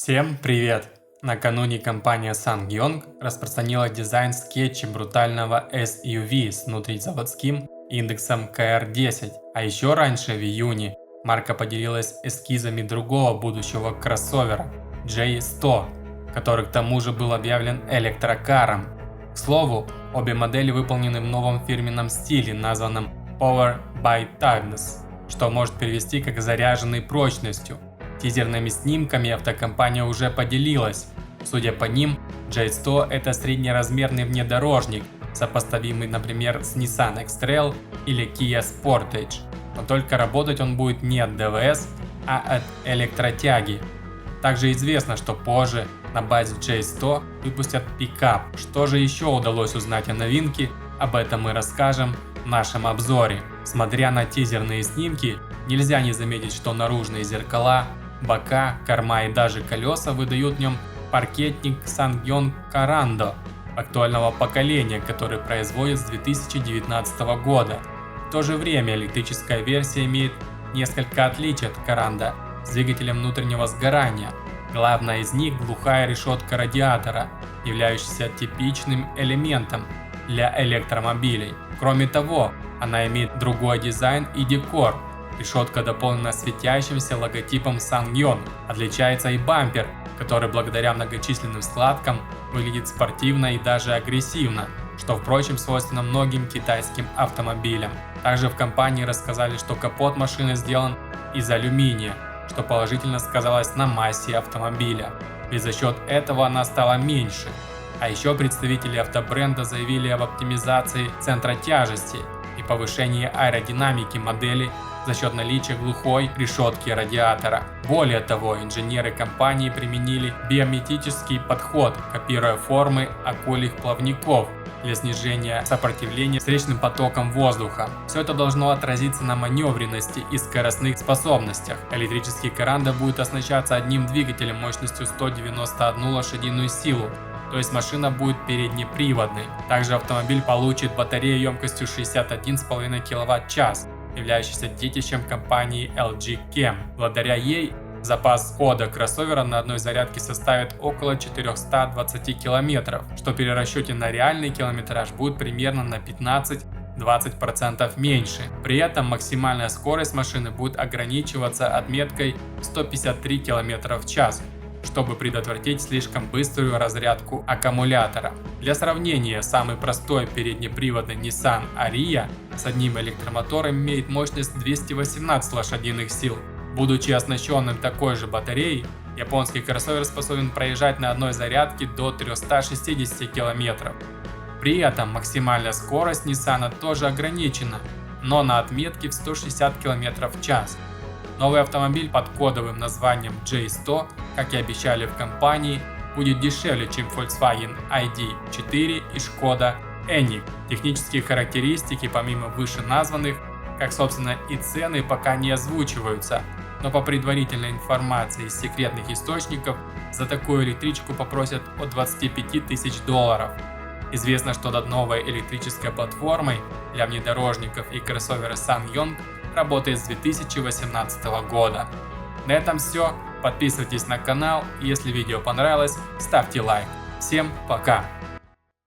Всем привет! Накануне компания SsangYong распространила дизайн скетча брутального SUV с внутризаводским индексом KR10, а еще раньше, в июне, марка поделилась эскизами другого будущего кроссовера J100, который к тому же был объявлен электрокаром. К слову, обе модели выполнены в новом фирменном стиле, названном Power by Tightness, что может перевести как «заряженный прочностью». Тизерными снимками автокомпания уже поделилась. Судя по ним, J100 это среднеразмерный внедорожник, сопоставимый, например, с Nissan X-Trail или Kia Sportage. Но только работать он будет не от ДВС, а от электротяги. Также известно, что позже на базе J100 выпустят пикап. Что же еще удалось узнать о новинке, об этом мы расскажем в нашем обзоре. Смотря на тизерные снимки, нельзя не заметить, что наружные зеркала, бока, корма и даже колеса выдают в нем паркетник SsangYong Karando актуального поколения, который производит с 2019 года. В то же время электрическая версия имеет несколько отличий от Karando с двигателем внутреннего сгорания. Главная из них – глухая решетка радиатора, являющаяся типичным элементом для электромобилей. Кроме того, она имеет другой дизайн и декор. Решетка дополнена светящимся логотипом SsangYong. Отличается и бампер, который благодаря многочисленным складкам выглядит спортивно и даже агрессивно, что, впрочем, свойственно многим китайским автомобилям. Также в компании рассказали, что капот машины сделан из алюминия, что положительно сказалось на массе автомобиля, ведь за счет этого она стала меньше. А еще представители автобренда заявили об оптимизации центра тяжести и повышении аэродинамики модели за счет наличия глухой решетки радиатора. Более того, инженеры компании применили биометрический подход, копируя формы акульих плавников для снижения сопротивления встречным потокам воздуха. Все это должно отразиться на маневренности и скоростных способностях. Электрический Karando будет оснащаться одним двигателем мощностью 191 лошадиную силу, то есть машина будет переднеприводной. Также автомобиль получит батарею емкостью 61,5 кВт-час, являющийся детищем компании LG Chem. Благодаря ей запас хода кроссовера на одной зарядке составит около 420 км, что при расчете на реальный километраж будет примерно на 15-20% меньше. При этом максимальная скорость машины будет ограничиваться отметкой 153 км в час, чтобы предотвратить слишком быструю разрядку аккумулятора. Для сравнения, самый простой переднеприводный Nissan Ariya с одним электромотором имеет мощность 218 лошадиных сил. Будучи оснащенным такой же батареей, японский кроссовер способен проезжать на одной зарядке до 360 км. При этом максимальная скорость Nissan тоже ограничена, но на отметке в 160 км в час. Новый автомобиль под кодовым названием J100, как и обещали в компании, будет дешевле, чем Volkswagen ID.4 и Skoda Enyaq. Технические характеристики, помимо вышеназванных, как собственно и цены, пока не озвучиваются, но по предварительной информации из секретных источников за такую электричку попросят от 25 тысяч долларов. Известно, что над новой электрической платформой для внедорожников и кроссовера SsangYong работает с 2018 года. На этом все. Подписывайтесь на канал, если видео понравилось, ставьте лайк. Всем пока!